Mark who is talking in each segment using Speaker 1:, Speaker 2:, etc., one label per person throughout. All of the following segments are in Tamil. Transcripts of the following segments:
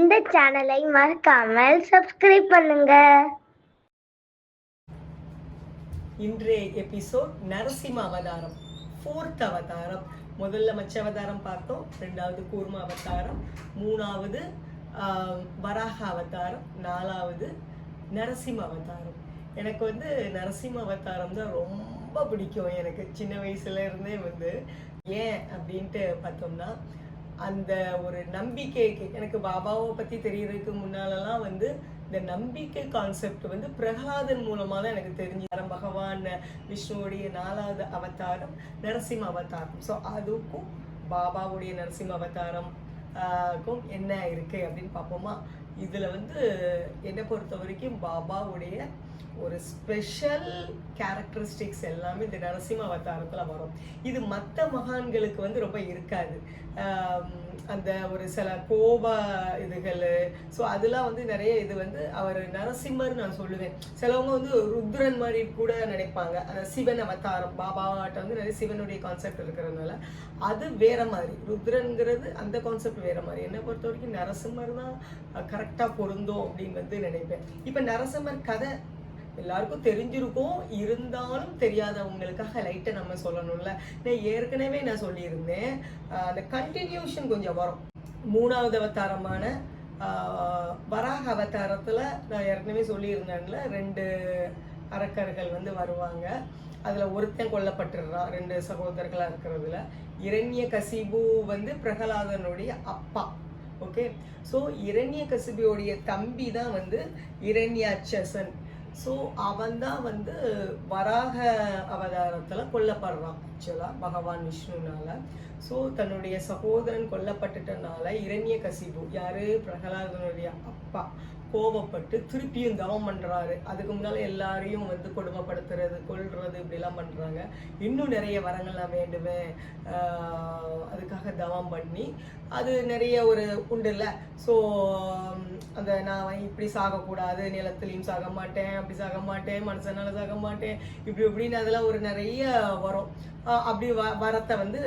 Speaker 1: இந்த சேனலை மறக்காமல் சப்ஸ்கிரைப் பண்ணுங்க.
Speaker 2: இன்றைய எபிசோட் நரசிம்ம அவதாரம், 4th அவதாரம். முதல்ல மச்ச அவதாரம் பார்த்தோம், 2வது கூர்ம அவதாரம், 3வது வராக அவதாரம், 4வது நரசிம்ம அவதாரம். எனக்கு வந்து நரசிம்ம அவதாரம் தான் ரொம்ப பிடிக்கும். எனக்கு சின்ன வயசுல இருந்தே வந்து ஏன் அப்படின்ட்டு பார்த்தோம்னா, அந்த ஒரு நம்பிக்கைக்கு எனக்கு பாபாவை பற்றி தெரியறதுக்கு முன்னாலெல்லாம் வந்து இந்த நம்பிக்கை கான்செப்ட் வந்து பிரகலாதன் மூலமாக தான் எனக்கு தெரிஞ்சு. பகவான் விஷ்ணுவுடைய 4வது அவதாரம் நரசிம்ம அவதாரம். ஸோ அதுக்கும் பாபாவுடைய நரசிம்ம அவதாரம் என்ன இருக்கு அப்படின்னு பார்ப்போமா. இதில் வந்து என்னை பொறுத்த வரைக்கும் பாபாவுடைய ஒரு ஸ்பெஷல் கேரக்டரிஸ்டிக்ஸ் எல்லாமே இந்த நரசிம்ம அவதாரத்தில் வரும். இது மற்ற மகான்களுக்கு வந்து ரொம்ப இருக்காது. அந்த ஒரு சில கோப இதுகள், ஸோ அதெல்லாம் வந்து நிறைய இது வந்து அவர் நரசிம்மர் நான் சொல்லுவேன். சிலவங்க வந்து ருத்ரன் மாதிரி கூட நினைப்பாங்க. சிவன் அவதாரம் பாபாட்ட வந்து நிறைய சிவனுடைய கான்செப்ட் இருக்கிறதுனால அது வேற மாதிரி. ருத்ரன்கிறது அந்த கான்செப்ட் வேற மாதிரி. என்னை பொறுத்த வரைக்கும் நரசிம்மர் தான் கரெக்டாக பொருந்தோம் அப்படின்னு வந்து நினைப்பேன். இப்போ நரசிம்மர் கதை எல்லாருக்கும் தெரிஞ்சிருக்கும், இருந்தாலும் தெரியாதவங்களுக்காக லைட்டை நம்ம சொல்லணும்ல. நான் ஏற்கனவே நான் சொல்லியிருந்தேன், அந்த கண்டினியூஷன் கொஞ்சம் வரும். 3வது அவதாரமான வராக அவதாரத்தில் நான் ஏற்கனவே சொல்லியிருந்தேன்ல, 2 அரக்கர்கள் வந்து வருவாங்க. அதில் ஒருத்தன் கொல்லப்பட்டுடுறான் 2 சகோதரர்களாக இருக்கிறதுல. இரண்யகசிபு வந்து பிரகலாதனுடைய அப்பா. ஓகே, ஸோ இரண்யகசிபுடைய தம்பி தான் வந்து இரண்யாட்சசன். ஸோ அவன் தான் வந்து வராக அவதாரத்தில் கொல்லப்படுறான் ஆக்சுவலாக பகவான் விஷ்ணுனால. ஸோ தன்னுடைய சகோதரன் கொல்லப்பட்டுட்டனால இரண்யகசிபு யாரு, பிரகலாதனுடைய அப்பா, கோபப்பட்டு திருப்பியும் தவம் பண்ணுறாரு. அதுக்கு முன்னால் எல்லாரையும் வந்து கொடுமைப்படுத்துறது, கொல்றது இப்படிலாம் பண்ணுறாங்க. இன்னும் நிறைய வரங்கள் நான் வேண்டுவேன், அதுக்காக தவம் பண்ணி அது நிறைய ஒரு உண்டு இல்லை. ஸோ அந்த நான் இப்படி சாகக்கூடாது, நிலத்துலையும் சாக மாட்டேன், அப்படி சாக மாட்டேன், மனுஷனால சாக மாட்டேன், இப்படி இப்படின்னு அதெல்லாம் ஒரு நிறைய வரும். அப்படி வரத்தை வந்து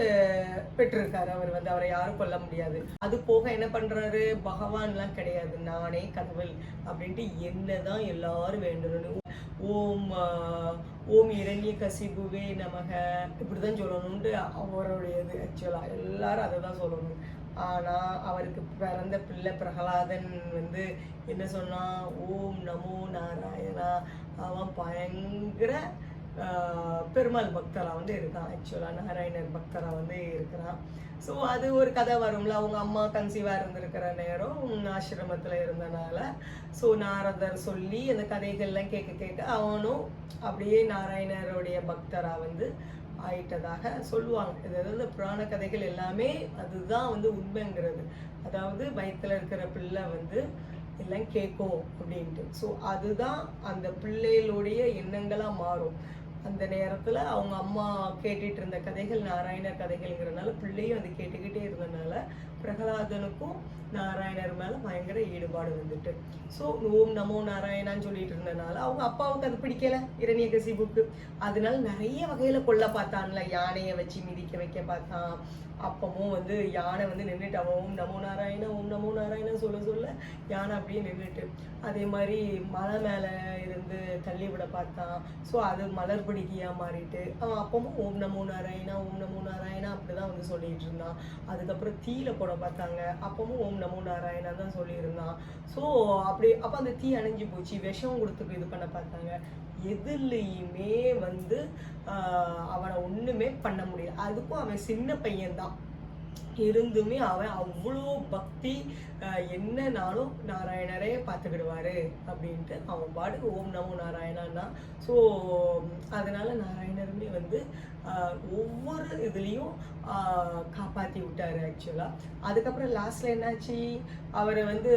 Speaker 2: பெற்றிருக்காரு அவர். வந்து அவரை யாரும் கொல்ல முடியாது. அது போக என்ன பண்றாரு, பகவான்லாம் கிடையாது, நானே கடவுள் அப்படின்ட்டு என்னதான் எல்லாரும் வேண்டணும். ஓம் இரண்யகசிபுவே நமக இப்படிதான் சொல்லணும்னு அவருடையது. ஆக்சுவலா எல்லாரும் அதை தான் சொல்லணும். ஆனா அவருக்கு பிறந்த பிள்ளை பிரகலாதன் வந்து என்ன சொன்னா, ஓம் நமோ நாராயணா. அவன் பயங்கர பெருமாள் பக்தரா வந்து இருக்கான். ஆக்சுவலா நாராயணர் பக்தரா வந்து இருக்கிறான். ஸோ அது ஒரு கதை வரும்ல. அவங்க அம்மா கன்சீவா இருந்திருக்கிற நேரம் ஆசிரமத்துல இருந்தனால ஸோ நாரதர் சொல்லி அந்த கதைகள்லாம் கேட்க கேட்க அவனும் அப்படியே நாராயணருடைய பக்தரா வந்து ஆயிட்டதாக சொல்லுவாங்க. அதாவது புராண கதைகள் எல்லாமே அதுதான் வந்து உண்மைங்கிறது. அதாவது வயிற்றுல இருக்கிற பிள்ளை வந்து எல்லாம் கேட்கும் அப்படின்ட்டு. ஸோ அதுதான் அந்த பிள்ளைகளுடைய எண்ணங்களாக மாறும். அந்த நேரத்தில் அவங்க அம்மா கேட்டுட்டு இருந்த கதைகள் நாராயணர் கதைகள்ங்கிறதுனால பிள்ளையும் அது கேட்டுக்கிட்டே இருந்ததுனால பிரகலாதனுக்கும் நாராயணர் மேலே பயங்கர ஈடுபாடு வந்துட்டு. ஸோ ஓம் நமோ நாராயணான்னு சொல்லிட்டு இருந்ததுனால அவங்க அப்பாவுக்கு அது பிடிக்கல இரண்யகசிபுக்கு. அதனால நிறைய வகையில் கொல்ல பார்த்தான்ல. யானையை வச்சு மிதிக்க வைக்க பார்த்தான். அப்பமும் வந்து யானை வந்து நின்றுட்டு அவன் ஓம் நமோ நாராயணா ஓம் நமோ நாராயணா சொல்ல சொல்ல யானை அப்படியே நின்றுட்டு. அதே மாதிரி மலை மேலே இருந்து தள்ளி விட பார்த்தான். ஸோ அது மலர் பிடிக்கியாக மாறிட்டு அவன் அப்பமும் ஓம் நமோ நாராயணா ஓம் நமோ நாராயணா அப்படிதான் வந்து சொல்லிட்டு இருந்தான். அதுக்கப்புறம் தீயில போட பார்த்தாங்க, அப்பவும் ஓம் நமோ நாராயணா தான் சொல்லியிருந்தான். ஸோ அப்படி அப்போ அந்த தீ அணைஞ்சு போச்சு. விஷம் கொடுத்து இது பண்ண பார்த்தாங்க. எதுலையுமே வந்து அவனை ஒண்ணுமே பண்ண முடியல. அதுக்கும் அவன் சின்ன பையன்தான் இருந்துமே அவன் அவ்வளோ பக்தி, என்னன்னாலும் நாராயணரே பார்த்துக்கிடுவாரு அப்படின்ட்டு அவன் பாட்டுக்கு ஓம் நமோ நாராயணான்னா. ஸோ அதனால நாராயணருமே வந்து ஒவ்வொரு இதுலேயும் காப்பாற்றி விட்டாரு ஆக்சுவலாக. அதுக்கப்புறம் லாஸ்ட்ல என்னாச்சு, அவரை வந்து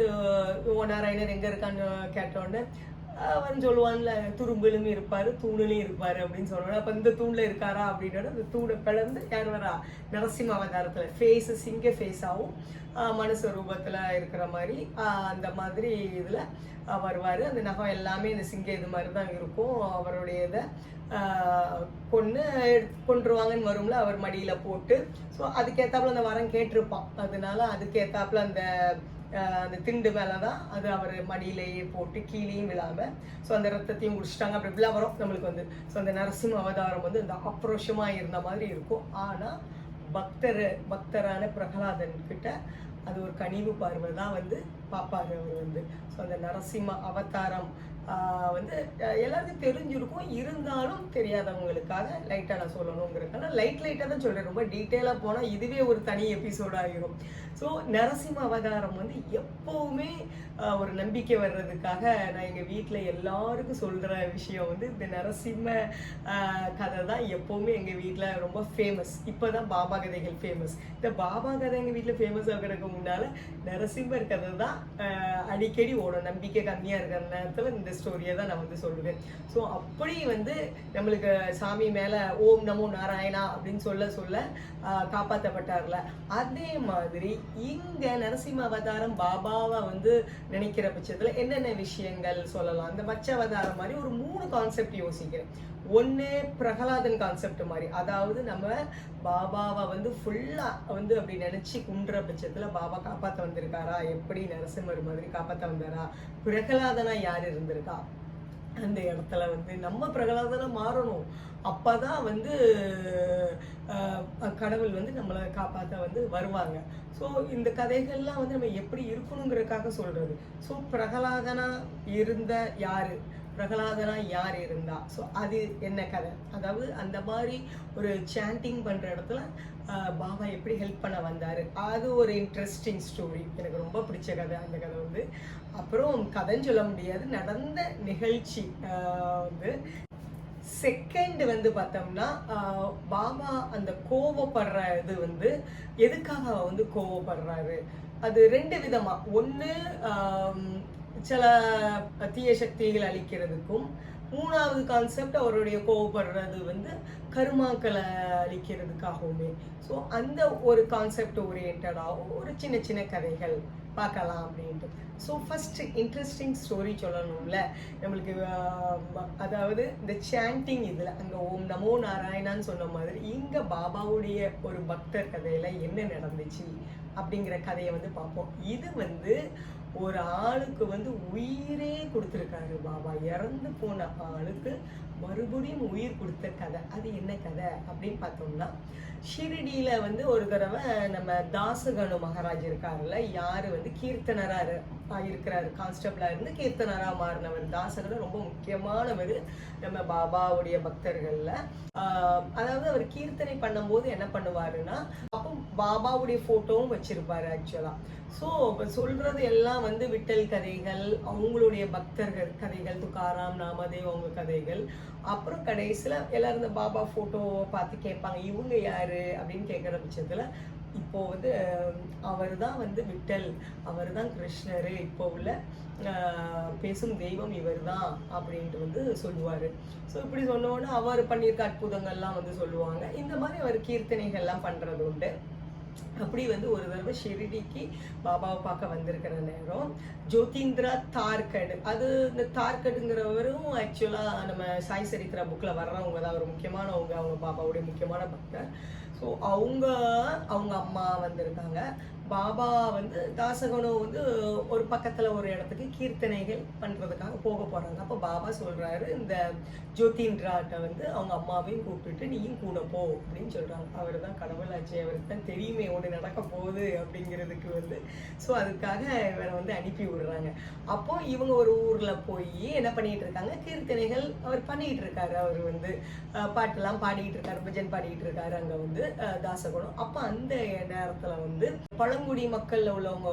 Speaker 2: நாராயணர் எங்கே இருக்கான்னு கேட்டோன்னே அவன் சொல்லுவான்ல, துரும்பிலும் இருப்பாரு தூணிலையும் இருப்பாரு அப்படின்னு சொல்லுவாங்க. அப்ப இந்த தூண்ல இருக்காரா அப்படின்னா அந்த தூணை பிளந்து யார் வரா, நரசிம்ம அவதாரத்துல ஃபேஸ் சிங்க ஃபேஸாவும் மனுஷ ரூபத்துல இருக்கிற மாதிரி அந்த மாதிரி இதுல வருவாரு. அந்த நகம் எல்லாமே இந்த சிங்க இது மாதிரி தான் இருக்கும். அவருடைய இதை கொன்றுவாங்கன்னு வரும்ல, அவர் மடியில போட்டு. ஸோ அதுக்கேத்தாப்புல அந்த வரம் கேட்டிருப்பான். அதனால அதுக்கேத்தாப்புல அந்த அந்த திண்டு மேலே தான் அது அவர் மடியிலேயே போட்டு கீழேயும் விழாமல் ஸோ அந்த ரத்தத்தையும் குடிச்சிட்டாங்க. அப்படி இப்படிலாம் வரும் நம்மளுக்கு வந்து. ஸோ அந்த நரசிம்ம அவதாரம் வந்து இந்த ஆக்ரோஷமாக இருந்த மாதிரி இருக்கும். ஆனால் பக்தரான பிரகலாதன் கிட்ட அது ஒரு கனிவு பார்வை தான் வந்து பார்ப்பாரு அவர் வந்து. ஸோ அந்த நரசிம்ம அவதாரம் வந்து எல்லாருக்கும் தெரிஞ்சிருக்கும், இருந்தாலும் தெரியாதவங்களுக்காக லைட்டாக நான் சொல்லணுங்கிறதுக்கான லைட்டாக தான் சொல்கிறேன். ரொம்ப டீட்டெயிலாக போனால் இதுவே ஒரு தனி எபிசோட் ஆகிரும். ஸோ நரசிம்ம அவதாரம் வந்து எப்போவுமே ஒரு நம்பிக்கை வர்றதுக்காக நான் எங்கள் வீட்டில் எல்லாருக்கும் சொல்கிற விஷயம் வந்து இந்த நரசிம்ம கதை தான் எப்போவுமே எங்கள் வீட்டில் ரொம்ப ஃபேமஸ். இப்போ தான் பாபா கதைகள் ஃபேமஸ். இந்த பாபா கதை எங்கள் வீட்டில் ஃபேமஸ் ஆகிறதுக்கு முன்னால் நரசிம்மர் கதை தான் அடிக்கடி ஓடும். நம்பிக்கை கம்மியாக இருக்கிற நேரத்தில் இந்த ஸ்டோரியை தான் நான் வந்து சொல்லுவேன். ஸோ அப்படி வந்து நம்மளுக்கு சாமி மேலே ஓம் நமோ நாராயணா அப்படின்னு சொல்ல காப்பாற்றப்பட்டார்ல, அதே மாதிரி இங்கே நரசிம்ம அவதாரம் பாபாவை வந்து நினைக்கிற பட்சத்தில் என்னென்ன விஷயங்கள் சொல்லலாம். அந்த மச்ச அவதாரம் மாதிரி ஒரு 3 கான்செப்ட் யோசிக்கிறேன். ஒன்று பிரகலாதன் கான்செப்ட் மாதிரி, அதாவது நம்ம பாபாவை வந்து ஃபுல்லாக வந்து அப்படி நினச்சி குன்ற பட்சத்தில் பாபா காப்பாற்ற வந்திருக்காரா, எப்படி நரசிம்மர் மாதிரி காப்பாற்ற வந்தாரா, பிரகலாதனா யார் இருந்திருக்கா, அந்த இடத்துல வந்து நம்ம பிரகலாதனா மாறணும். அப்பதான் வந்து கடவுள் வந்து நம்மளை காப்பாற்ற வந்து வருவாங்க. ஸோ இந்த கதைகள்லாம் வந்து நம்ம எப்படி இருக்கணுங்கிறதுக்காக சொல்றது. ஸோ பிரகலாதனா இருந்த யாரு, பிரகலாதனா யார் இருந்தா, ஸோ அது என்ன கதை, அதாவது அந்த மாதிரி ஒரு சாண்டிங் பண்ற இடத்துல பாபா எப்படி ஹெல்ப் பண்ண வந்தாரு, அது ஒரு இன்ட்ரெஸ்டிங் ஸ்டோரி. எனக்கு ரொம்ப பிடிச்ச கதை அந்த கதை வந்து. அப்புறம் கதைன்னு சொல்ல முடியாது, நடந்த நிகழ்ச்சி வந்து. செகண்ட் வந்து பார்த்தோம்னா பாபா அந்த கோவப்படுற இது வந்து எதுக்காக வந்து கோவப்படுறாரு, அது 2 விதமா. ஒன்று சில தீய சக்திகள் அழிக்கிறதுக்கும், 3வது கான்செப்ட் அவருடைய கோவப்படுறது வந்து கருமாக்களை அழிக்கிறதுக்காகவுமே. ஸோ அந்த ஒரு கான்செப்ட் ஓரியன்டாகவும் ஒரு சின்ன சின்ன கதைகள் பார்க்கலாம் அப்படின்ட்டு. ஸோ ஃபர்ஸ்ட் இன்ட்ரெஸ்டிங் ஸ்டோரி சொல்லணும்ல நம்மளுக்கு. அதாவது இந்த சாண்டிங் இதில் அங்கே ஓம் நமோ நாராயணான்னு சொன்ன மாதிரி இங்கே பாபாவுடைய ஒரு பக்தர் கதையில் என்ன நடந்துச்சு அப்படிங்கிற கதையை வந்து பார்ப்போம். இது வந்து ஒரு ஆளுக்கு வந்து உயிரே கொடுத்துருக்காரு பாபா. இறந்து போன ஆளுக்கு மறுபடியும் உயிர் கொடுத்த கதை. அது என்ன கதை அப்படின்னு பார்த்தோம்னா, ஷிரடியில வந்து ஒரு தடவை நம்ம தாசகனு மகாராஜ் இருக்காருல்ல, யாரு வந்து கீர்த்தனரா இருக்கிறாரு, கான்ஸ்டபிளா இருந்து கீர்த்தனரா மாறினவர். தாசகன் ரொம்ப முக்கியமானவர் நம்ம பாபாவுடைய பக்தர்கள்ல. அதாவது அவர் கீர்த்தனை பண்ணும்போது என்ன பண்ணுவாருன்னா, அப்போ பாபாவுடைய போட்டோவும் வச்சிருப்பாரு ஆக்சுவலா. ஸோ சொல்றது எல்லாம் வந்து விட்டல் கதைகள், அவங்களுடைய பக்தர்கள் கதைகள், துக்காராம் நாமதேவ் அவங்க கதைகள். அப்புறம் கடைசியில் எல்லாரும் இந்த பாபா ஃபோட்டோவை பார்த்து கேட்பாங்க, இவங்க யாரு அப்படின்னு கேட்குற பட்சத்தில் இப்போ வந்து அவர் தான் வந்து விட்டல், அவர் தான் கிருஷ்ணர், இப்போ உள்ள பேசும் தெய்வம் இவர் தான் அப்படின்ட்டு வந்து சொல்லுவார். ஸோ இப்படி சொன்னோன்னே அவர் பண்ணியிருக்க அற்புதங்கள்லாம் வந்து சொல்லுவாங்க. இந்த மாதிரி அவர் கீர்த்தனைகள்லாம் பண்ணுறது உண்டு. அப்படி வந்து ஒரு தடவை ஷிரடிக்கு பாபாவை பார்க்க வந்திருக்கிற நேரம் ஜோதிந்திரா தார்கட், அது இந்த தார்கட்டுங்கிறவரும் ஆக்சுவலாக நம்ம சாய் சரித்திரா புக்கில் வர்றவங்க தான், ஒரு முக்கியமானவங்க, அவங்க பாபாவுடைய முக்கியமான பக்தர். ஸோ அவங்க அம்மா வந்திருக்காங்க. பாபா வந்து தாசகனும் வந்து ஒரு பக்கத்தில் ஒரு இடத்துக்கு கீர்த்தனைகள் பண்ணுறதுக்காக போக போகிறாங்க. அப்போ பாபா சொல்கிறாரு, இந்த ஜோதிந்திராட்ட வந்து அவங்க அம்மாவையும் கூப்பிட்டுட்டு நீயும் கூட போ அப்படின்னு சொல்கிறாங்க. அவர் தான் கடவுளாச்சு, அவருக்கு தான் தெரியுமே ஒன்று நடக்க போகுது அப்படிங்கிறதுக்கு வந்து. ஸோ அதுக்காக இவரை வந்து அனுப்பி விடுறாங்க. அப்போ இவங்க ஒரு ஊரில் போய் என்ன பண்ணிகிட்டு இருக்காங்க, கீர்த்தனைகள் அவர் பண்ணிகிட்டு இருக்காரு. அவர் வந்து பாட்டெல்லாம் பாடிக்கிட்டு இருக்காரு, பஜன் பாடிக்கிட்டு இருக்காரு அங்கே வந்து தாசகனும். அப்போ அந்த நேரத்தில் வந்து பழங்குடி மக்கள்ல உள்ளவங்க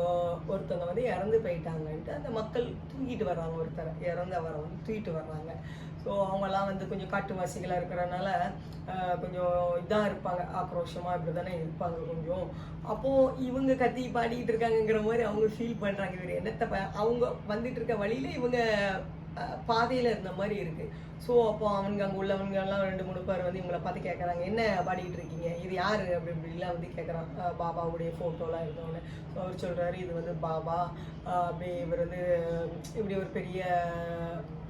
Speaker 2: ஒருத்தவங்க வந்து இறந்து போயிட்டாங்கன்ட்டு அந்த மக்கள் தூக்கிட்டு வர்றாங்க, ஒருத்தர் இறந்தவரை வந்து தூக்கிட்டு வர்றாங்க. ஸோ அவங்கெல்லாம் வந்து கொஞ்சம் காட்டுவாசிகளாக இருக்கிறனால கொஞ்சம் இதாக இருப்பாங்க, ஆக்ரோஷமாக இப்படி தானே இருப்பாங்க கொஞ்சம். அப்போது இவங்க கத்தி பாடிக்கிட்டு இருக்காங்கங்கிற மாதிரி அவங்க ஃபீல் பண்ணுறாங்க. இவர் என்னத்தை அவங்க வந்துட்டு இருக்க வழியில் இவங்க பாதையில் இருந்த மாதிரி இருக்குது. ஸோ அப்போ அவனுங்க அங்கே உள்ளவங்கெல்லாம் 2-3 பேர் வந்து இவங்களை பார்த்து கேட்குறாங்க, என்ன பாடிக்கிட்டு இருக்கீங்க, இது யார் அப்படி இப்படிலாம் வந்து கேட்குறான். பாபாவுடைய ஃபோட்டோலாம் இருந்தவொடனே ஸோ அவர் சொல்கிறாரு, இது வந்து பாபா, அப்படி இவர் வந்து இப்படி ஒரு பெரிய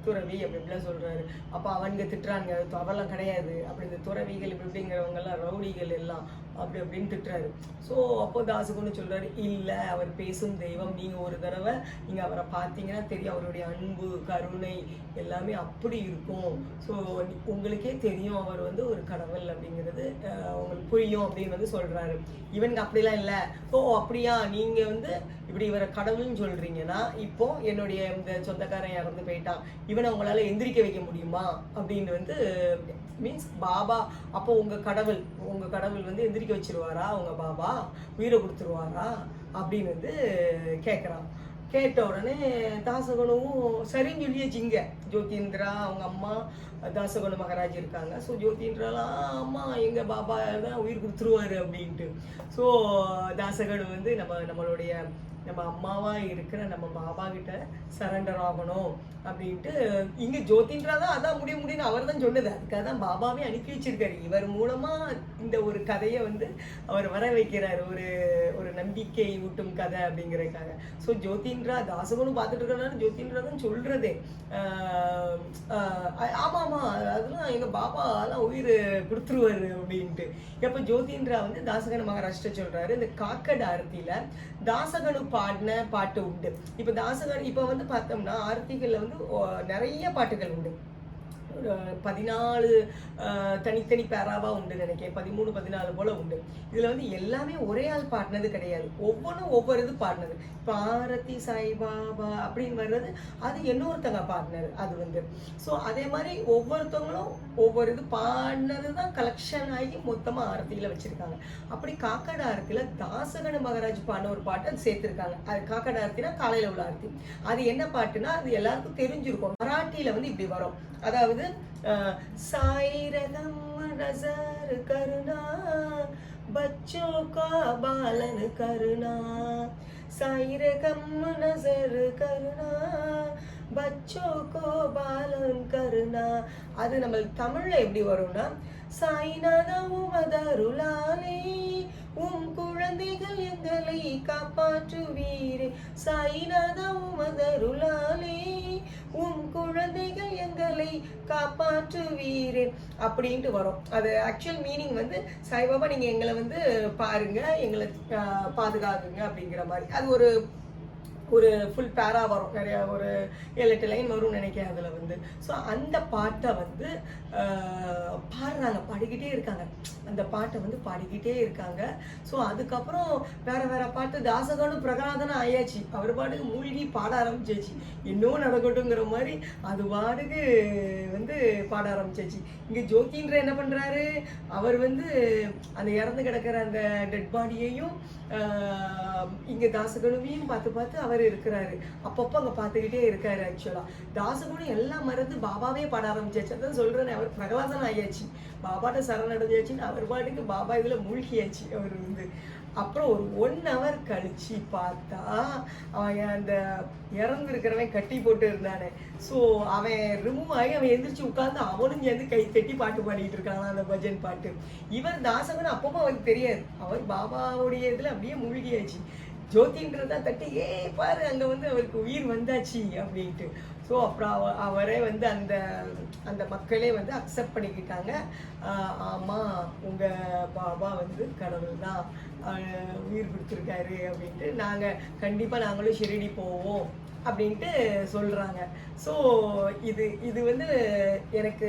Speaker 2: துறவி அப்படி இப்படிலாம் சொல்கிறாரு. அப்போ அவனுங்க திட்டுறாங்க, அவெல்லாம் கிடையாது, அப்படி இந்த துறவிகள் இப்படி இப்படிங்கிறவங்கெல்லாம் ரவுடிகள் எல்லாம் அப்படின்னு திட்டுறாரு. ஸோ அப்போ தாசகுணு சொல்றாரு, இல்லை அவர் பேசும் தெய்வம், நீங்கள் ஒரு தடவை நீங்கள் அவரை பார்த்தீங்கன்னா தெரியும், அவருடைய அன்பு கருணை எல்லாமே அப்படி இருக்கும். ஸோ உங்களுக்கே தெரியும் அவர் வந்து ஒரு கடவுள் அப்படிங்கிறது உங்களுக்கு புரியும் அப்படின்னு வந்து சொல்றாரு. இவனுக்கு அப்படிலாம் இல்லை. ஓ அப்படியா, நீங்க வந்து இப்படி இவரை கடவுள்னு சொல்றீங்கன்னா இப்போ என்னுடைய இந்த சொந்தக்காரன் இறந்து போயிட்டான், இவனை உங்களால எந்திரிக்க வைக்க முடியுமா அப்படின்னு வந்து மீன்ஸ் பாபா, அப்போ உங்க கடவுள் வந்து எந்திரிக்க வச்சிருவாரா, உங்க பாபா உயிரை கொடுத்துருவாரா அப்படின்னு வந்து கேட்குறான். கேட்ட உடனே தாசகுணுவும் சரின்னு சொல்லியாச்சுங்க. ஜோதிந்திரா அவங்க அம்மா தாசகுணு மகாராஜ் இருக்காங்க. ஸோ ஜோதிந்திராலாம் அம்மா எங்கள் பாபா தான் உயிர் கொடுத்துருவாரு அப்படின்ட்டு. ஸோ தாசகுணு வந்து நம்மளுடைய நம்ம அம்மாவா இருக்கிற நம்ம பாபா கிட்ட சரண்டர் ஆகணும் அப்படின்ட்டு இங்க ஜோதிந்திரா தான் அதான் முடியும்னு அவர் தான் சொன்னது. அதுக்காக தான் பாபாவே அனுப்பி வச்சிருக்காரு. இவர் மூலமா இந்த ஒரு கதையை வந்து அவர் வர வைக்கிறார், ஒரு நம்பிக்கை ஊட்டும் கதை அப்படிங்கிறதுக்காக. ஸோ ஜோதிந்திரா தாசகுணு பார்த்துட்டு இருக்கனால ஜோதிந்திரா தான் சொல்றதே, ஆமா ஆமா அதெல்லாம் எங்க பாபா எல்லாம் உயிர் கொடுத்துருவாரு அப்படின்ட்டு. எப்ப ஜோதிந்திரா வந்து தாசகனு மகாராஷ்டிர சொல்றாரு, இந்த காக்கட் ஆரத்தியில தாசகனு பாடின பாட்டு உண்டு. இப்ப தாசகன் இப்ப வந்து பார்த்தோம்னா ஆரத்திகள்ல வந்து நிறைய பாட்டுகள் உண்டு. 14 தனித்தனி பேராவா உண்டு நினைக்கிறேன், 13 14 போல உண்டு. இதுல வந்து எல்லாமே ஒரே ஆள் பாடினது கிடையாது, ஒவ்வொன்றும் ஒவ்வொரு இது பாடினது. இப்போ ஆரத்தி சாய்பாபா அப்படின்னு வர்றது அது இன்னொருத்தங்க பாடினது அது வந்து. ஸோ அதே மாதிரி ஒவ்வொருத்தவங்களும் ஒவ்வொரு இது பாடினது தான் கலெக்ஷன் ஆகி மொத்தமா ஆரத்தியில வச்சிருக்காங்க. அப்படி காக்கட ஆரத்தியில தாசகனு மகாராஜ் பாடின ஒரு பாட்டு அது சேர்த்திருக்காங்க. அது காக்கட ஆரத்தினா காலையில உள்ள ஆரத்தி. அது என்ன பாட்டுன்னா அது எல்லாருக்கும் தெரிஞ்சிருக்கும். மராட்டியில வந்து இப்படி வரும், அதாவது साईरगम नजर करना बच्चों का पालन करना, साईरगम नजर करना बच्चों को पालन करना. அது நம்ம தமிழ்ல எப்படி வரும்னா, சாய்நாதவும் மதருளாலே உம் குழந்தைகள் எங்களை காப்பாற்றுவீரே, சாய்நாதவும் மதருளாலே உம் குழந்தைகள் எங்களை காப்பாற்றுவீரே அப்படின்ட்டு வரும். அது ஆக்சுவல் மீனிங் வந்து சாய்பாபா நீங்க எங்களை வந்து பாருங்க, எங்களை பாதுகாக்குங்க அப்படிங்கிற மாதிரி. அது ஒரு ஃபுல் பேரா வரும், நிறைய ஒரு 7-8 லைன் வரும்னு நினைக்கிறேன் அதில் வந்து. ஸோ அந்த பாட்டை வந்து பாடுறாங்க, பாடிக்கிட்டே இருக்காங்க, அந்த பாட்டை வந்து பாடிக்கிட்டே இருக்காங்க. ஸோ அதுக்கப்புறம் வேற பாட்டு தாசகனும் பிரகலாதனும் ஆயாச்சு, அவர் பாட்டுக்கு மூழ்கி பாட ஆரம்பிச்சாச்சு, இன்னும் நடக்கட்டுங்கிற மாதிரி அது பாட்டுக்கு வந்து பாட ஆரம்பிச்சாச்சு. இங்கே ஜோதிந்திர என்ன பண்ணுறாரு, அவர் வந்து அந்த இறந்து கிடக்கிற அந்த டெட் பாடியையும் இங்கே தாசகனுவையும் பார்த்து அவர் இருக்கிறாரு, அப்பப்போ அங்கே பார்த்துக்கிட்டே இருக்காரு. ஆக்சுவலா தாசகுணு எல்லாம் மறந்து பாபாவே பாட ஆரம்பிச்சாச்சு. அதான் சொல்றேன், அவர் பிரகலாதன் ஆயாச்சு, பாபாட்ட சரணடைஞ்சாச்சுன்னு அவர் பாட்டுக்கு பாபா இதுல மூழ்கியாச்சு அவர் வந்து. அப்புறம் ஒரு 1 hour கழிச்சு பார்த்தா அவன் அந்த இறந்து இருக்கிறவன் கட்டி போட்டு இருந்தானே, ஸோ அவன் ரிமூவ் ஆகி அவன் எந்திரிச்சு உட்காந்து அவனும் சேர்ந்து கை தட்டி பாட்டு பாடிட்டு இருக்கான், அந்த பஜன் பாட்டு. இவர் தாசகன் அப்பவும் அவருக்கு தெரியாது, அவர் பாபாவுடைய இதுல அப்படியே மூழ்கியாச்சு. ஜோதின்றதா தட்டி பாரு அங்க வந்து அவருக்கு உயிர் வந்தாச்சு அப்படின்ட்டு. ஸோ அப்புறம் அவரே வந்து அந்த மக்களே வந்து அக்செப்ட் பண்ணிக்கிட்டாங்க, ஆமாம் உங்கள் பாபா வந்து கடவுள் தான், உயிர் கொடுத்துருக்காரு அப்படின்ட்டு, கண்டிப்பாக நாங்களும் ஷிரடி போவோம் அப்படின்ட்டு சொல்கிறாங்க. ஸோ இது வந்து எனக்கு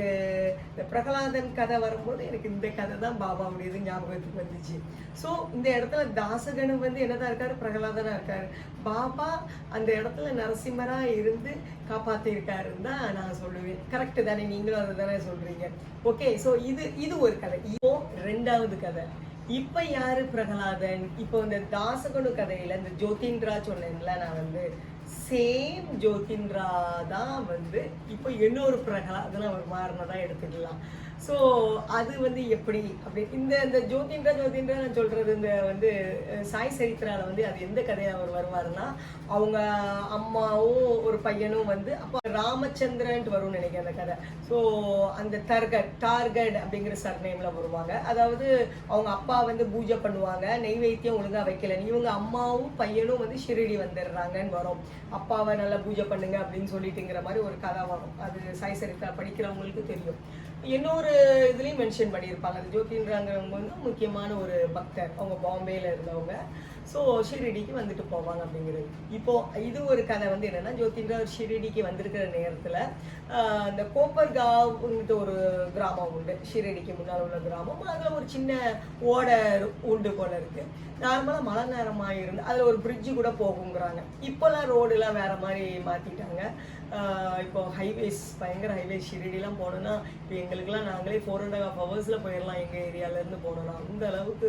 Speaker 2: இந்த பிரகலாதன் கதை வரும்போது எனக்கு இந்த கதை தான் பாபாவுடையது ஞாபகத்துக்கு வந்துச்சு. ஸோ இந்த இடத்துல தாசகனு வந்து என்னதான் இருக்காரு, பிரகலாதனா இருக்காரு, பாபா அந்த இடத்துல நரசிம்மரா இருந்து காப்பாத்திருக்காருன்னு தான் நான் சொல்லுவேன். கரெக்டு தானே, நீங்களும் அதை தானே சொல்றீங்க. ஓகே, ஸோ இது ஒரு கதை. இப்போ 2வது கதை. இப்ப யாரு பிரகலாதன்? இப்போ இந்த தாசகனு கதையில இந்த ஜோதிந்திரா சொன்னேன்ல, நான் வந்து சேம் ஜோதிந்திரா தான் வந்து இப்போ இன்னொரு பிரகலாதன் அவர் மாறினதா எடுத்துக்கலாம். ஸோ அது வந்து எப்படி அப்படி இந்த ஜோதிந்திரா நான் சொல்றது இந்த வந்து சாய் சரித்திரால வந்து அது எந்த கதையை அவர் வருவாருன்னா, அவங்க அம்மாவும் ஒரு பையனும் வந்து அப்போ ராமச்சந்திரன்ட்டு வரும்னு நினைக்கிறேன் அந்த கதை. ஸோ அந்த டார்கட் அப்படிங்கிற சர்நேம்ல வருவாங்க. அதாவது அவங்க அப்பா வந்து பூஜை பண்ணுவாங்க, நெய்வேத்தியம் ஒழுங்கா வைக்கலன்னு, இவங்க அம்மாவும் பையனும் வந்து ஷிரடி வந்துடுறாங்கன்னு வரும். அப்பாவை நல்லா பூஜை பண்ணுங்க அப்படின்னு சொல்லிட்டுங்கிற மாதிரி ஒரு கதை வரும். அது சாய் சரித்திரா படிக்கிறவங்களுக்கு தெரியும். இன்னொரு இதுலேயும் மென்ஷன் பண்ணியிருப்பாங்க. அந்த ஜோதின்றாங்கிறவங்க வந்து முக்கியமான ஒரு பக்தர், அவங்க பாம்பேல இருந்தவங்க. ஸோ ஷிரடிக்கு வந்துட்டு போவாங்க அப்படிங்கிறது. இப்போ இது ஒரு கதை வந்து என்னன்னா, ஜோதின்றா ஷிரடிக்கு வந்திருக்கிற நேரத்தில் இந்த கோப்பர்காவ்ன்ட்டு ஒரு கிராமம் உண்டு, ஷிரடிக்கு முன்னால் உள்ள கிராமம். அதில் ஒரு சின்ன ஓடை உண்டு போல இருக்கு. நார்மலாக மழை நேரமாக இருந்து அதில் ஒரு பிரிட்ஜு கூட போகுங்கிறாங்க. இப்போல்லாம் ரோடுலாம் வேற மாதிரி மாற்றிட்டாங்க. இப்போ ஹைவேஸ், பயங்கர ஹைவேஸ். ஷிரடிலாம் போனோன்னா இப்போ எங்களுக்குலாம் நாங்களே 4.5 ஹவர்ஸில் போயிடலாம் எங்கள் ஏரியாவிலேருந்து போனோம்னா. அந்த அளவுக்கு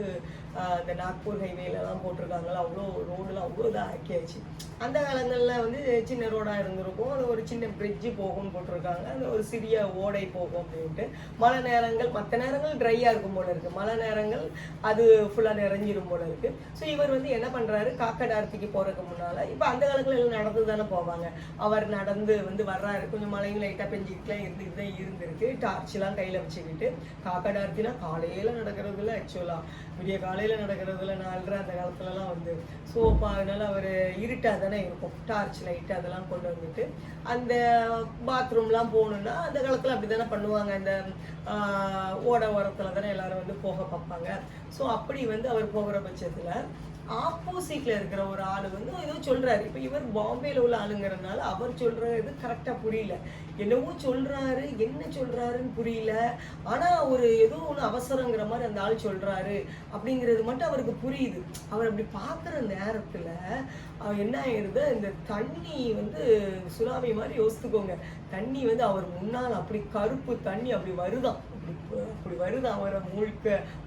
Speaker 2: இந்த நாக்பூர் ஹைவேலலாம் போட்டிருக்காங்களா, அவ்வளோ ரோடுலாம் அவ்வளோ இதாக ஆக்கியாச்சு. அந்த காலங்களில் வந்து சின்ன ரோடாக இருந்திருக்கும், அது ஒரு சின்ன பிரிட்ஜு போகும்னு போட்டிருக்காங்க, அது ஒரு சிறிய ஓடை போகும் அப்படின்ட்டு. மழை நேரங்கள், மற்ற நேரங்கள் ட்ரையாக இருக்கும் போல இருக்குது, மழை நேரங்கள் அது ஃபுல்லாக நிறைஞ்சிரும் போல இருக்குது. ஸோ இவர் வந்து என்ன பண்ணுறாரு, காக்கடார்த்திக்கு போகிறதுக்கு முன்னால், இப்போ அந்த காலத்தில் எல்லாம் நடந்து தானே போவாங்க, அவர் நடந்து வந்து வர்றாரு. கொஞ்சம் மழையும் லைட்டாக பெஞ்சிக்கிட்டுலாம் இருந்துக்கிட்டு தான் இருந்திருக்கு. டார்ச்லாம் கையில் வச்சுக்கிட்டு. காக்கடார்த்தினா காலையில் நடக்கிறதுல, ஆக்சுவலாக விடிய காலையில் நடக்கிறதுல 4:30 அந்த காலத்துலலாம் வந்து. ஸோ இப்போ அதனால் அவர் இருட்டாக தானே இருக்கும், டார்ச் லைட்டு அதெல்லாம் கொண்டு வந்துட்டு அந்த பாத்ரூம்லாம் போகணுன்னா அந்த காலத்தில் அப்படி தானே பண்ணுவாங்க. அந்த ஓட ஓரத்தில் தானே எல்லாரும் வந்து போக பார்ப்பாங்க. ஸோ அப்படி வந்து அவர் போகிற பட்சத்தில் ஆப்போசிட்ல இருக்கிற ஒரு ஆளு வந்து ஏதோ சொல்றாரு. இப்ப இவர் பாம்பேல உள்ள ஆளுங்கிறதுனால அவர் சொல்றது கரெக்டா புரியல, என்னவோ சொல்றாரு, என்ன சொல்றாருன்னு புரியல. ஆனா ஒரு ஏதோ ஒண்ணு அவசரங்கிற மாதிரி அந்த ஆள் சொல்றாரு அப்படிங்கிறது மட்டும் அவருக்கு புரியுது. அவர் அப்படி பாக்குற நேரத்துல என்ன ஆயிருது, இந்த தண்ணி வந்து சுனாமி மாதிரி யோசித்துக்கோங்க. தண்ணி வந்து அவர் முன்னால் அப்படி கருப்பு தண்ணி அப்படி வருதான், அப்படி வருதான், அவரை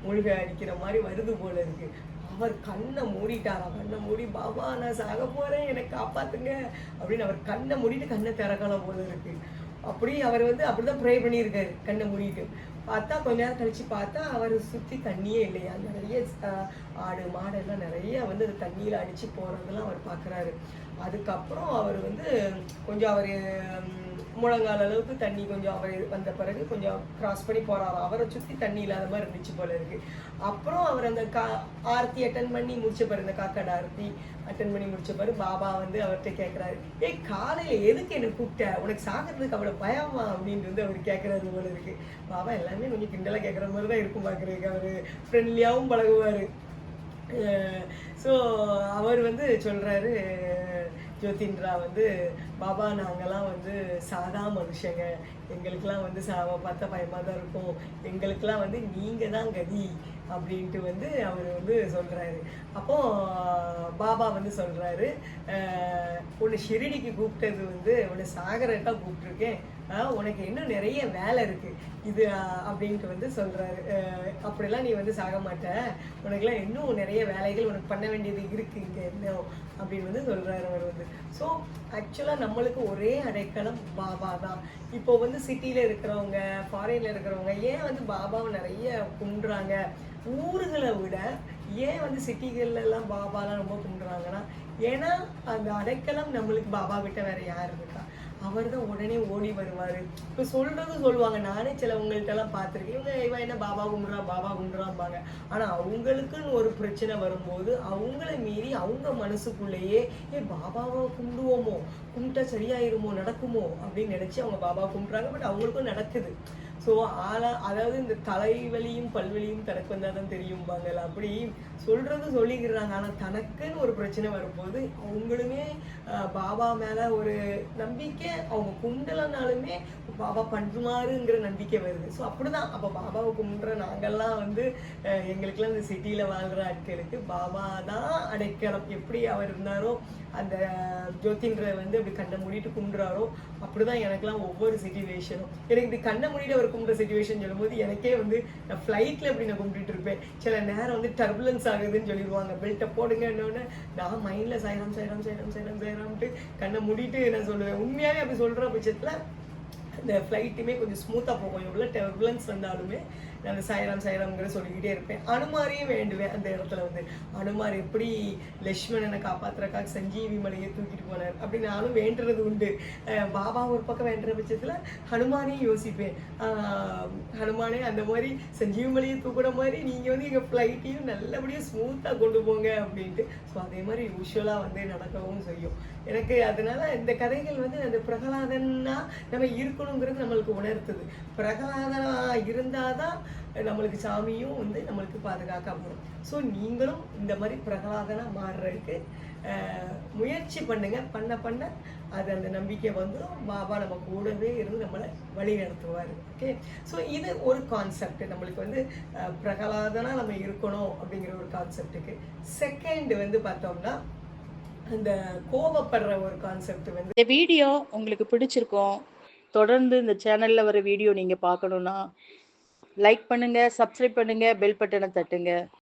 Speaker 2: மூழ்க அடிக்கிற மாதிரி வருது போல இருக்கு. அவர் கண்ணை மூடிட்டாராம். கண்ணை மூடி, பாபா நான் சாக போறேன், எனக்கு காப்பாத்துங்க அப்படின்னு அவர் கண்ணை மூடிட்டு கண்ணை திறக்கலாம் போல இருக்கு. அப்படி அவர் வந்து அப்படிதான் ப்ரே பண்ணியிருக்காரு கண்ணை மூடிட்டு. பார்த்தா கொஞ்ச நேரம் கழிச்சு பார்த்தா அவர் சுற்றி தண்ணியே இல்லையா, நிறைய ஆடு மாடெல்லாம் நிறைய வந்து அது தண்ணியில் அடிச்சு போறதெல்லாம் அவர் பார்க்குறாரு. அதுக்கப்புறம் அவர் வந்து கொஞ்சம் அவர் முழங்கால அளவுக்கு தண்ணி கொஞ்சம் அவர் வந்த பிறகு கொஞ்சம் கிராஸ் பண்ணி போறாரு. அவரை சுற்றி தண்ணி இல்லாத மாதிரி இருந்துச்சு போல இருக்கு. அப்புறம் அவர் அந்த ஆர்த்தி அட்டன் பண்ணி முடிச்ச பாரு, இந்த காக்கடை ஆர்த்தி அட்டன் பண்ணி முடிச்ச பாரு, பாபா வந்து அவர்கிட்ட கேட்குறாரு, ஏய் காலையில எதுக்கு என்ன கூப்பிட்ட, உனக்கு சாகிறதுக்கு அவ்வளோ பயமா அப்படின்னு வந்து அவர் கேட்குறாரு போல இருக்கு. பாபா எல்லாமே கொஞ்சம் கிண்டலாக கேட்குற மாதிரி தான் இருக்கும் பார்க்குறதுக்கு. அவர் ஃப்ரெண்ட்லியாகவும் பழகுவார். ஸோ அவர் வந்து சொல்கிறாரு, ஜோதின்றா வந்து, பாபா நாங்கள்லாம் வந்து சாதா மனுஷங்க, எங்களுக்கெல்லாம் வந்து சாவை பார்த்தா பயமாக தான் இருக்கும், எங்களுக்கெல்லாம் வந்து நீங்கள் தான் கதி அப்படின்ட்டு வந்து அவர் வந்து சொல்கிறாரு. அப்போது பாபா வந்து சொல்கிறாரு, உன்னை ஷிரடிக்கு கூப்பிட்டது வந்து உன்னை சாகரக்காக கூப்பிட்ருக்கேன், உனக்கு இன்னும் நிறைய வேலை இருக்குது இது அப்படின்ட்டு வந்து சொல்கிறாரு. அப்படிலாம் நீ வந்து சாக மாட்ட, உனக்குலாம் இன்னும் நிறைய வேலைகள் உனக்கு பண்ண வேண்டியது இருக்குது இங்கே இன்னும் அப்படின்னு வந்து சொல்கிறாரு அவர் வந்து. ஸோ ஆக்சுவலாக நம்மளுக்கு ஒரே அடைக்கலம் பாபா தான். இப்போ வந்து சிட்டியில் இருக்கிறவங்க, ஃபாரினில் இருக்கிறவங்க ஏன் வந்து பாபாவை நிறைய கும்பிட்றாங்க, ஊர்களை விட ஏன் வந்து சிட்டிகள்லாம் பாபாலாம் ரொம்ப கும்பிட்றாங்கன்னா, ஏன்னா அந்த அடைக்கலம் நம்மளுக்கு பாபா கிட்ட வேற யார் இருக்கா, அவர் தான் உடனே ஓடி வருவார். இப்போ சொல்லுவாங்க, நானே சிலவங்கள்ட்டெல்லாம் பார்த்துருக்கேன், இவன் என்ன பாபா கும்பிட்றாம்பாங்க. ஆனால் அவங்களுக்குன்னு ஒரு பிரச்சனை வரும்போது அவங்கள மீறி அவங்க மனசுக்குள்ளேயே பாபாவை கும்பிடுவோமோ, கும்பிட்டா சரியாயிருமோ, நடக்குமோ அப்படின்னு நினச்சி அவங்க பாபா கும்பிட்றாங்க. பட் அவங்களுக்கும் நடக்குது. ஸோ அதாவது இந்த தலைவலியும் பல்வலியும் தனக்கு வந்தால் தான் தெரியும்பாங்கல்ல, அப்படி சொல்லிக்கிறாங்க. ஆனால் தனக்குன்னு ஒரு பிரச்சனை வரும்போது அவங்களுமே பாபா மேலே ஒரு நம்பிக்கை, அவங்க கும்பிடலனாலுமே பாபா பண்ணுமாறுங்கிற நம்பிக்கை வருது. ஸோ அப்படிதான். அப்போ பாபாவை கும்பிட்ற நாங்கள்லாம் வந்து எங்களுக்கெல்லாம் இந்த சிட்டியில் வாழ்கிற ஆட்களுக்கு பாபா தான் அடைக்கலம். எப்படி அவர் இருந்தாரோ, அந்த ஜோதின்ற வந்து அப்படி கண்ணை மூடிட்டு கும்பிட்றாரோ, அப்படிதான் எனக்குலாம் ஒவ்வொரு சிச்சுவேஷனும். எனக்கு இப்படி கண்ணை மூடிட்டு அவர் கும்பிட்ற சிச்சுவேஷன் சொல்லும்போது எனக்கே வந்து நான் ஃப்ளைட்டில் அப்படி நான் கும்பிட்டுட்டு இருப்பேன். சில நேரம் வந்து டர்புலன்ஸ் ஆகுதுன்னு சொல்லிடுவாங்க, பெல்ட்டை போடுங்கன்னு நான் மைண்டில் சாயராம்ட்டு கண்ணை மூடிட்டு நான் சொல்லுவேன். உண்மையாகவே அப்படி சொல்கிற பட்சத்தில் அந்த ஃப்ளைட்டுமே கொஞ்சம் ஸ்மூத்தாக போகும். எவ்வளோ டர்புலன்ஸ் வந்தாலுமே நான் அந்த சாயராம்ங்கிற சொல்லிக்கிட்டே இருப்பேன். அனுமாரையும் வேண்டுவேன் அந்த இடத்துல வந்து. அனுமார் எப்படி லக்ஷ்மணனை காப்பாற்றுறக்காக சஞ்சீவி மலையை தூக்கிட்டு போனார் அப்படி நானும் வேண்டுறது உண்டு. பாபா ஒரு பக்கம் வேண்டுற பட்சத்தில் ஹனுமானையும் யோசிப்பேன், ஹனுமானே அந்த மாதிரி சஞ்சீவி மலையை தூக்குற மாதிரி நீங்கள் வந்து எங்கள் ஃப்ளைட்டையும் நல்லபடியாக ஸ்மூத்தாக கொண்டு போங்க அப்படின்ட்டு. ஸோ அதே மாதிரி யூஸ்வலாக வந்து நடக்கவும் செய்யும் எனக்கு. அதனால இந்த கதைகள் வந்து அந்த பிரகலாதன்னா நம்ம இருக்கணும் இருக்கணுங்கிறது நம்மளுக்கு உணர்த்துது. பிரகலாதனா இருந்தாதான் நம்மளுக்கு சாமியும் வந்து நம்மளுக்கு பாதுகாக்க வரும். ஸோ நீங்களும் இந்த மாதிரி பிரகலாதனா மாறுறதுக்கு முயற்சி பண்ணுங்க. பண்ண பண்ண அது அந்த நம்பிக்கை வந்துடும். பாபா நம்ம கூடவே இருந்து நம்மளை வழி நடத்துவார். ஓகே, ஸோ இது ஒரு கான்செப்ட். நம்மளுக்கு வந்து பிரகலாதனா நம்ம இருக்கணும் அப்படிங்கிற ஒரு கான்செப்டுக்கு. செகண்ட் வந்து பார்த்தோம்னா அந்த கோபப்படுற ஒரு கான்செப்ட் வந்து,
Speaker 3: இந்த வீடியோ உங்களுக்கு பிடிச்சிருக்கும். தொடர்ந்து இந்த சேனல்ல வர வீடியோ நீங்க பார்க்கணும்னா லைக் பண்ணுங்க, சப்ஸ்கிரைப் பண்ணுங்க, பெல் பட்டனை தட்டுங்க.